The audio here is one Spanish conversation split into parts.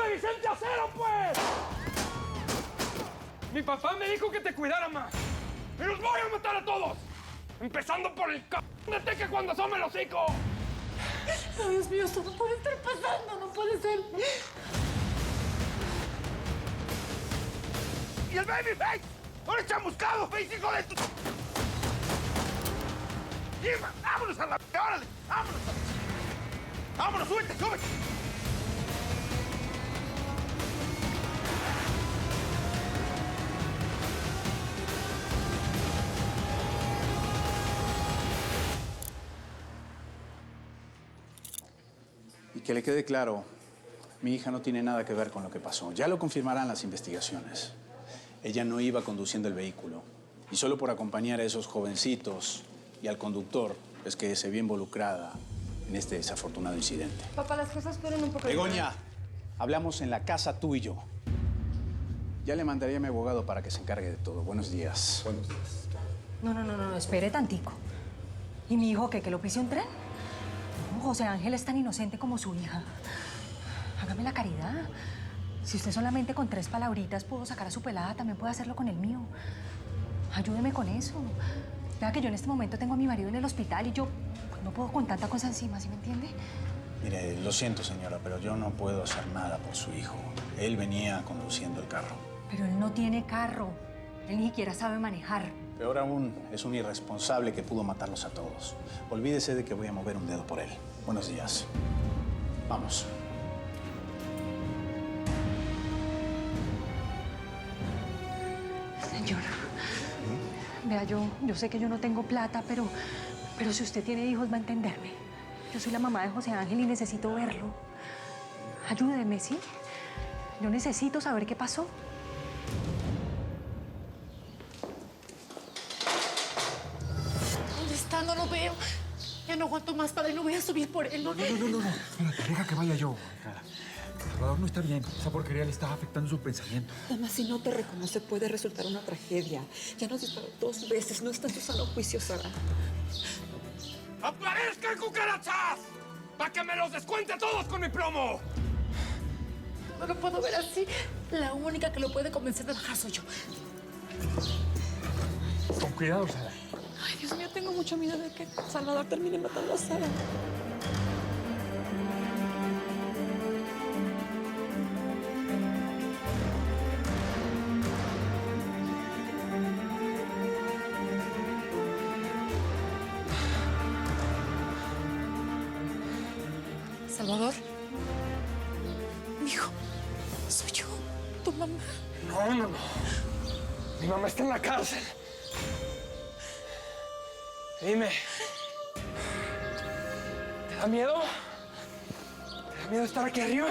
de Vicente Acero, pues! Mi papá me dijo que te cuidara más. ¡Y los voy a matar a todos! Empezando por el c*** de Teque cuando asome el hocico. Ay, Dios mío, esto no puede estar pasando, no puede ser. ¡Y el Babyface! ¡Ahora chamuscado, face, hijo de tu... ¡Dima! ¡Vámonos a la... ¡Órale! ¡Vámonos! ¡Vámonos! ¡Súbete, súbete! Y que le quede claro, mi hija no tiene nada que ver con lo que pasó. Ya lo confirmarán las investigaciones. Ella no iba conduciendo el vehículo. Y solo por acompañar a esos jovencitos y al conductor es que se vio involucrada en este desafortunado incidente. Papá, las cosas fueron un poco... Begoña, hablamos en la casa tú y yo. Ya le mandaría a mi abogado para que se encargue de todo. Buenos días. Buenos días. No, espere tantico. ¿Y mi hijo qué? ¿Que lo pise un tren? No, José Ángel es tan inocente como su hija. Hágame la caridad. Si usted solamente con 3 palabritas pudo sacar a su pelada, también puede hacerlo con el mío. Ayúdeme con eso. Vea que yo en este momento tengo a mi marido en el hospital y yo pues, no puedo con tanta cosa encima, ¿sí me entiende? Mire, lo siento, señora, pero yo no puedo hacer nada por su hijo. Él venía conduciendo el carro. Pero él no tiene carro. Él ni siquiera sabe manejar. Peor aún, es un irresponsable que pudo matarlos a todos. Olvídese de que voy a mover un dedo por él. Buenos días. Vamos. Señora, vea, yo sé que yo no tengo plata, pero si usted tiene hijos va a entenderme. Yo soy la mamá de José Ángel y necesito verlo. Ayúdeme, ¿sí? Yo necesito saber qué pasó. ¿Dónde está? No lo veo. Ya no aguanto más, padre. No voy a subir por él. No. Espérate, deja que vaya yo, hija. Salvador no está bien. Esa porquería le está afectando su pensamiento. Además, si no te reconoce, puede resultar una tragedia. Ya nos disparó 2 veces. No está en su sano juicio, Sara. ¡Aparezcan cucarachas! ¡Para que me los descuente a todos con mi plomo! No lo puedo ver así. La única que lo puede convencer de bajar soy yo. Con cuidado, Sara. Ay, Dios mío, tengo mucho miedo de que Salvador termine matando a Sara. Salvador. Mijo, soy yo, tu mamá. No. Mi mamá está en la cárcel. Dime. ¿Te da miedo? ¿Te da miedo estar aquí arriba?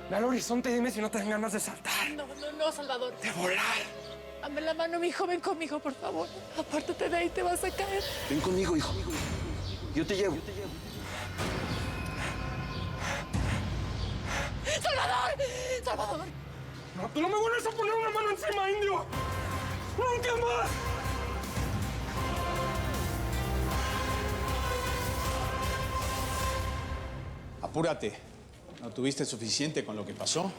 Ve al horizonte y dime si no te dan ganas de saltar. No, Salvador. De volar. Dame la mano, mijo. Ven conmigo, por favor. Apártate de ahí, te vas a caer. Ven conmigo, hijo. Yo te llevo. ¡Salvador! No, tú no me vuelves a poner una mano encima, indio. ¡Nunca más! Apúrate. ¿No tuviste suficiente con lo que pasó?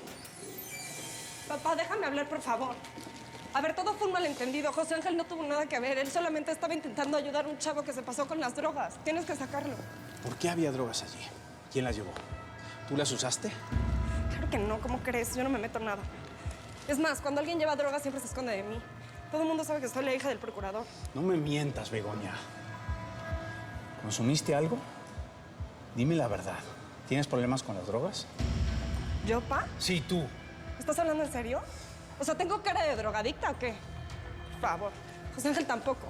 Papá, déjame hablar, por favor. A ver, todo fue un malentendido. José Ángel no tuvo nada que ver. Él solamente estaba intentando ayudar a un chavo que se pasó con las drogas. Tienes que sacarlo. ¿Por qué había drogas allí? ¿Quién las llevó? ¿Tú las usaste? Claro que no, ¿cómo crees? Yo no me meto en nada. Es más, cuando alguien lleva drogas siempre se esconde de mí. Todo el mundo sabe que soy la hija del procurador. No me mientas, Begoña. ¿Consumiste algo? Dime la verdad. ¿Tienes problemas con las drogas? ¿Yo, pa? Sí, tú. ¿Estás hablando en serio? O sea, ¿tengo cara de drogadicta o qué? Por favor. José Ángel tampoco.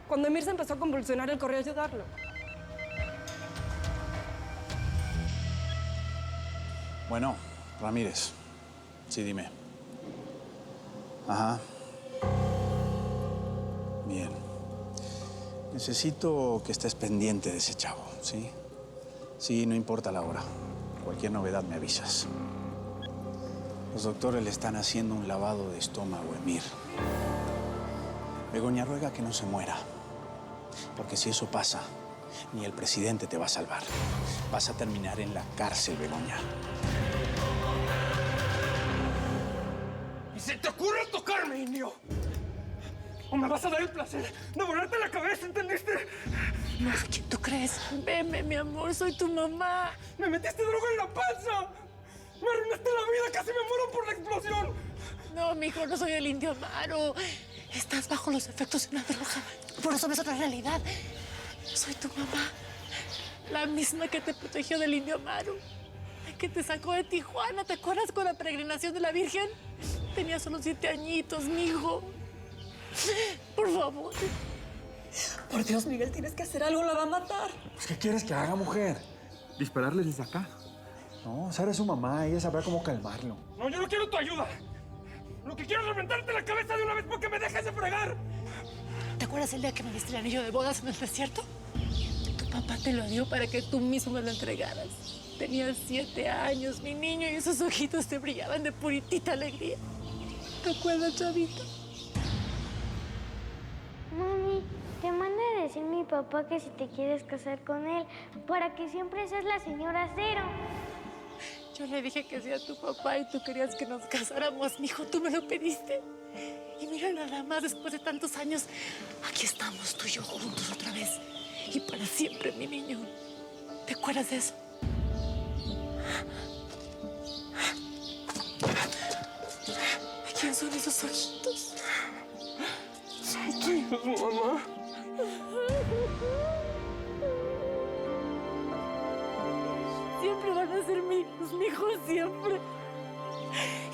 Cuando Emir se empezó a convulsionar, él corrió a ayudarlo. Bueno, Ramírez. Sí, dime. Ajá. Bien. Necesito que estés pendiente de ese chavo, ¿sí? Sí, no importa la hora. Cualquier novedad me avisas. Los doctores le están haciendo un lavado de estómago a Emir. Begoña ruega que no se muera. Porque si eso pasa, ni el presidente te va a salvar. Vas a terminar en la cárcel, Begoña. se te ocurre tocarme, indio, o me vas a dar el placer de volarte la cabeza, ¿entendiste? No sé quién tú crees. Veme, mi amor, soy tu mamá. ¡Me metiste droga en la panza! ¡Me arruinaste la vida! ¡Casi me muero por la explosión! No, mijo, no soy el indio Amaro. Estás bajo los efectos de una droga. Por eso ves otra realidad. Soy tu mamá. La misma que te protegió del indio Amaro. La que te sacó de Tijuana. ¿Te acuerdas con la peregrinación de la Virgen? Tenía solo 7 añitos, mijo. Por favor. Por Dios, Miguel, tienes que hacer algo, la va a matar. Pues, ¿qué quieres que haga, mujer? ¿Dispararle desde acá? No, Sara es su mamá, ella sabrá cómo calmarlo. No, yo no quiero tu ayuda. Lo que quiero es reventarte la cabeza de una vez porque me dejes de fregar. ¿Te acuerdas el día que me diste el anillo de bodas en el desierto? Tu papá te lo dio para que tú mismo me lo entregaras. Tenías 7 años, mi niño, y esos ojitos te brillaban de puritita alegría. ¿Te acuerdas, chavito? Mami, te manda a decir mi papá que si te quieres casar con él, para que siempre seas la señora Cero. Yo le dije que sí a tu papá y tú querías que nos casáramos, mijo. Tú me lo pediste. Y mira nada más, después de tantos años, aquí estamos tú y yo juntos otra vez. Y para siempre, mi niño. ¿Te acuerdas de eso? ¿De quién son esos ojitos? Mamá. Siempre van a ser míos, mijos, siempre.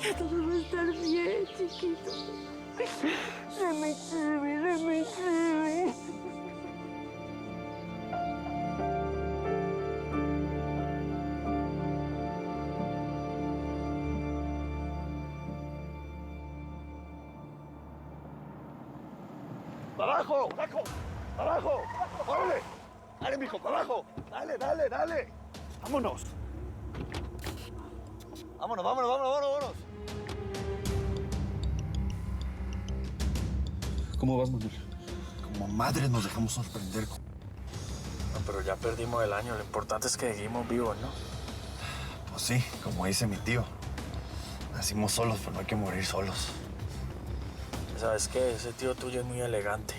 Ya todo va a estar bien, chiquito. Dame. ¡Abajo! ¡Abajo! ¡Abajo! ¡Órale! ¡Dale, mijo! ¡Para abajo! ¡Dale! ¡Vámonos! ¡Vámonos! ¿Cómo vas, Manuel? Como madres nos dejamos sorprender. No, pero ya perdimos el año. Lo importante es que seguimos vivos, ¿no? Pues sí, como dice mi tío. Nacimos solos, pero no hay que morir solos. ¿Sabes qué? Ese tío tuyo es muy elegante.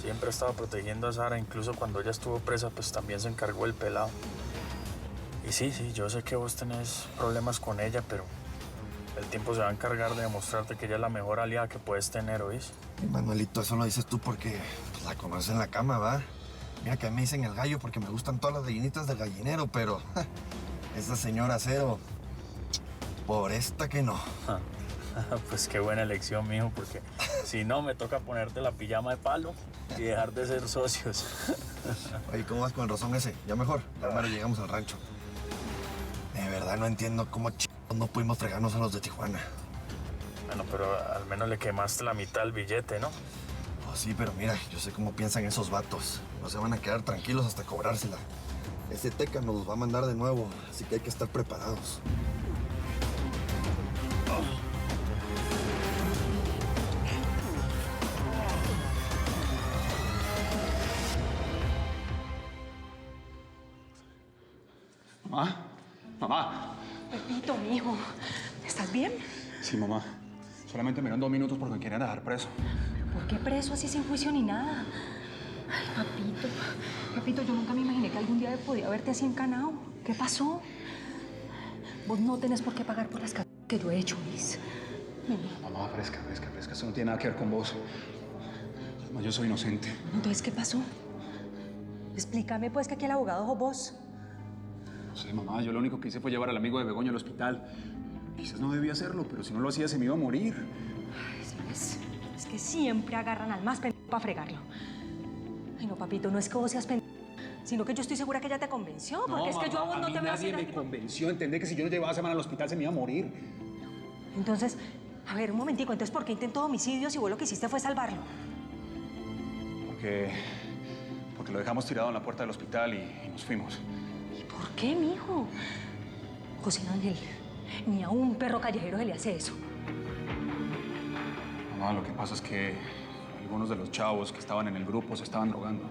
Siempre ha estado protegiendo a Sara. Incluso cuando ella estuvo presa, pues también se encargó el pelado. Y sí, yo sé que vos tenés problemas con ella, pero el tiempo se va a encargar de demostrarte que ella es la mejor aliada que puedes tener, ¿oís? Manuelito, eso lo dices tú porque pues, la conoces en la cama, ¿va? Mira que a mí me dicen el gallo porque me gustan todas las gallinitas del gallinero, pero esa señora Cero, por esta que no. Pues qué buena elección, mijo, porque si no, me toca ponerte la pijama de palo y dejar de ser socios. Oye, ¿cómo vas con el rozón ese? Ya mejor, ya mero llegamos al rancho. De verdad no entiendo cómo no pudimos fregarnos a los de Tijuana. Bueno, pero al menos le quemaste la mitad del billete, ¿no? Pues sí, pero mira, yo sé cómo piensan esos vatos. No se van a quedar tranquilos hasta cobrársela. Ese Teca nos los va a mandar de nuevo, así que hay que estar preparados. Mamá. Pepito, mi hijo, ¿estás bien? Sí, mamá. Solamente me dieron 2 minutos porque me querían dejar preso. ¿Por qué preso así sin juicio ni nada? Ay, papito, yo nunca me imaginé que algún día podía verte así encanado. ¿Qué pasó? Vos no tenés por qué pagar por las cosas que yo he hecho, Luis. Mamá, fresca. Eso no tiene nada que ver con vos. Además, yo soy inocente. Entonces, ¿qué pasó? Explícame, pues, que aquí el abogado sos vos. No sé, mamá, yo lo único que hice fue llevar al amigo de Begoña al hospital. Quizás no debía hacerlo, pero si no lo hacía se me iba a morir. Ay, ¿sabes? Es que siempre agarran al más pendejo para fregarlo. Ay, no, papito, no es que vos seas pendejo, sino que yo estoy segura que ella te convenció, porque es que yo a vos no te veo así. Nadie me convenció, entendé que si yo no llevaba a Semana al hospital se me iba a morir. Entonces, a ver, un momentico, entonces, ¿por qué intentó homicidio si vos lo que hiciste fue salvarlo? Porque lo dejamos tirado en la puerta del hospital y nos fuimos. ¿Y por qué, mijo? José Ángel, ni a un perro callejero se le hace eso. Mamá, lo que pasa es que algunos de los chavos que estaban en el grupo se estaban drogando.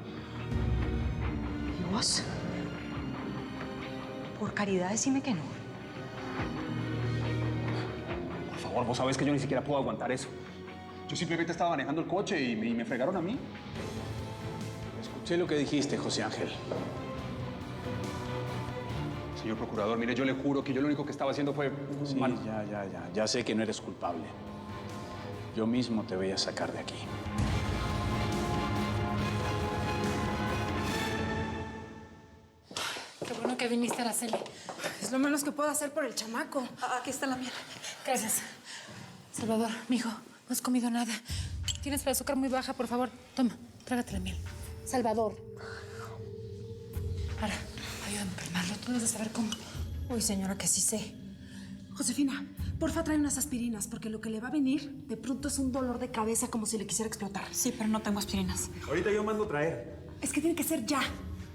¿Y vos? Por caridad, decime que no. Por favor, vos sabés que yo ni siquiera puedo aguantar eso. Yo simplemente estaba manejando el coche y me fregaron a mí. Escuché lo que dijiste, José Ángel. Señor procurador, mire, yo le juro que yo lo único que estaba haciendo fue... Sí, ya sé que no eres culpable. Yo mismo te voy a sacar de aquí. Qué bueno que viniste, Araceli. Es lo menos que puedo hacer por el chamaco. Aquí está la miel. Gracias. Salvador, mijo, no has comido nada. Tienes el azúcar muy baja, por favor. Toma, trágate la miel. Salvador. Ahora, ayúdame a calmarlo. Tú debes de saber cómo. Uy, señora, que sí sé. Josefina, porfa, trae unas aspirinas, porque lo que le va a venir de pronto es un dolor de cabeza como si le quisiera explotar. Sí, pero no tengo aspirinas. Ahorita yo mando traer. Es que tiene que ser ya.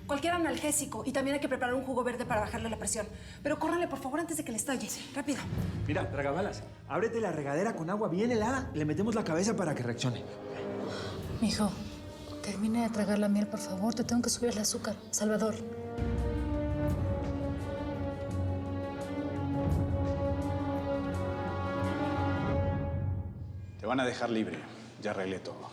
Cualquier analgésico. Y también hay que preparar un jugo verde para bajarle la presión. Pero córranle, por favor, antes de que le estalle. Rápido. Mira, tragabalas, ábrete la regadera con agua bien helada y le metemos la cabeza para que reaccione. Mijo, termina de tragar la miel, por favor. Te tengo que subir el azúcar. Salvador. Te van a dejar libre. Ya arreglé todo.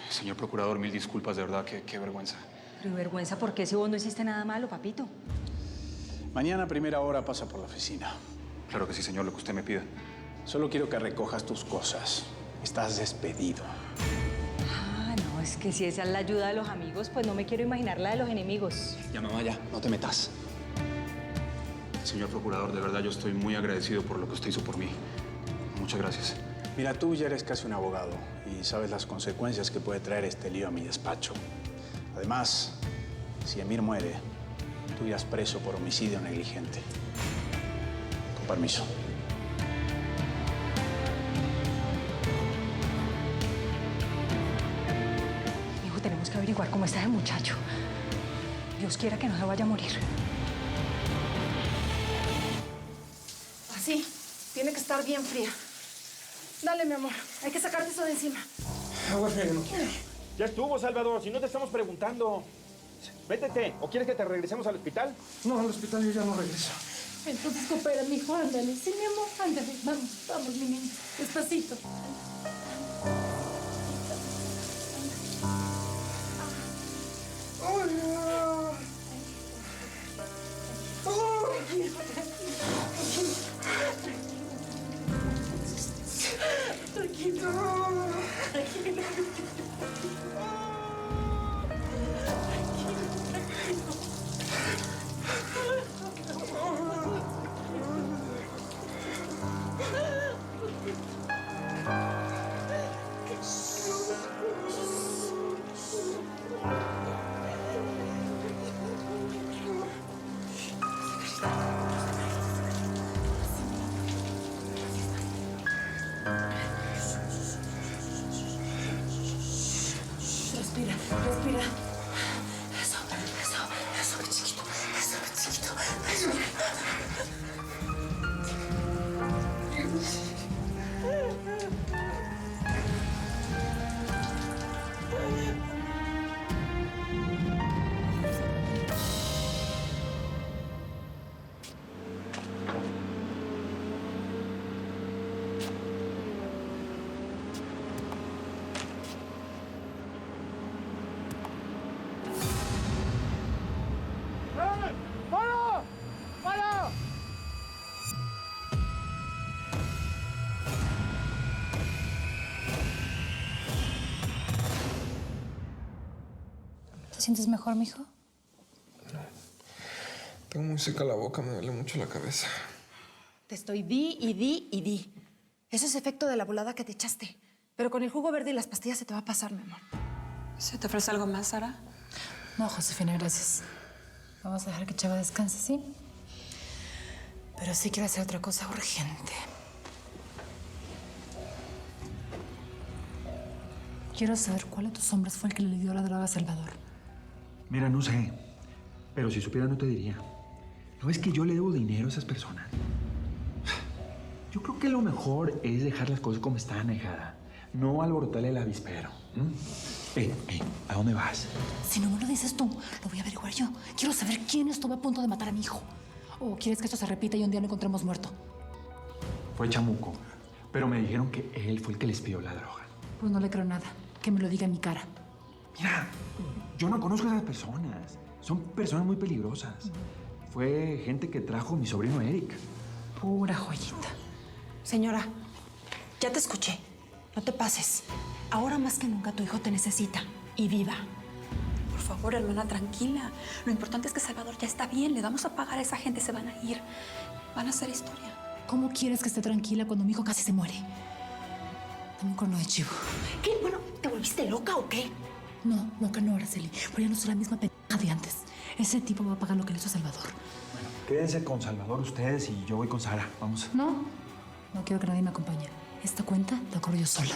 Señor procurador, mil disculpas, de verdad, qué vergüenza. Pero vergüenza, ¿por qué si vos no hiciste nada malo, papito? Mañana a primera hora pasa por la oficina. Claro que sí, señor, lo que usted me pida. Solo quiero que recojas tus cosas. Estás despedido. Ah, no, es que si esa es la ayuda de los amigos, pues no me quiero imaginar la de los enemigos. Ya, mamá, ya, no te metas. Señor procurador, de verdad yo estoy muy agradecido por lo que usted hizo por mí. Muchas gracias. Mira, tú ya eres casi un abogado y sabes las consecuencias que puede traer este lío a mi despacho. Además, si Emir muere, tú irás preso por homicidio negligente. Con permiso. Hijo, tenemos que averiguar cómo está ese muchacho. Dios quiera que no se vaya a morir. Así. Tiene que estar bien fría. Dale, mi amor. Hay que sacarte eso de encima. Agua fría, no quiero. Ya estuvo, Salvador, si no te estamos preguntando. Vétete, ¿o quieres que te regresemos al hospital? No, al hospital yo ya no regreso. Entonces coopera, mijo. Ándale. Sí, mi amor. Ándale. Vamos, vamos, mi niño. Despacito. Tranquilo. Tranquilo. Respira, respira. Eso, chiquito. Eso, chiquito. ¿Te sientes mejor, mijo? Tengo muy seca la boca, me duele mucho la cabeza. Te estoy di. Eso es efecto de la volada que te echaste. Pero con el jugo verde y las pastillas se te va a pasar, mi amor. ¿Se te ofrece algo más, Sara? No, Josefina, gracias. Vamos a dejar que Chava descanse, ¿sí? Pero sí quiero hacer otra cosa urgente. Quiero saber cuál de tus hombres fue el que le dio la droga a Salvador. Mira, no sé, pero si supiera no te diría. ¿No es que yo le debo dinero a esas personas? Yo creo que lo mejor es dejar las cosas como están, ahijada. No alborotarle el avispero. ¿A dónde vas? Si no me lo dices tú, lo voy a averiguar yo. Quiero saber quién estuvo a punto de matar a mi hijo. ¿O quieres que esto se repita y un día lo encontremos muerto? Fue Chamuco. Pero me dijeron que él fue el que les pidió la droga. Pues no le creo nada. Que me lo diga en mi cara. Mira, yo no conozco a esas personas. Son personas muy peligrosas. Fue gente que trajo mi sobrino Eric. Pura joyita. Señora, ya te escuché. No te pases. Ahora más que nunca tu hijo te necesita. Y viva. Por favor, hermana, tranquila. Lo importante es que Salvador ya está bien. Le vamos a pagar a esa gente, se van a ir. Van a hacer historia. ¿Cómo quieres que esté tranquila cuando mi hijo casi se muere? Dame un corno de chivo. ¿Qué? Bueno, ¿te volviste loca o qué? No, loca no, Araceli. Pero ya no soy la misma pendeja de antes. Ese tipo va a pagar lo que le hizo a Salvador. Bueno, quédense con Salvador ustedes y yo voy con Sara. Vamos. No quiero que nadie me acompañe. Esta cuenta la cobro yo sola.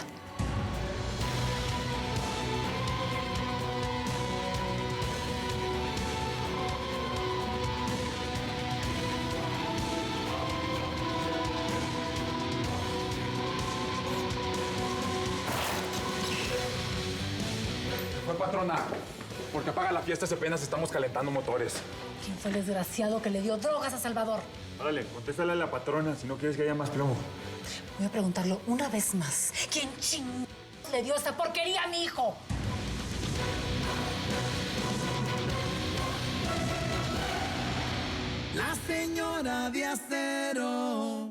Fue patrona. Porque apaga la fiesta, apenas estamos calentando motores. ¿Quién fue el desgraciado que le dio drogas a Salvador? Órale, contéstale a la patrona si no quieres que haya más plomo. Voy a preguntarlo una vez más. ¿Quién le dio esta porquería a mi hijo? La señora de acero.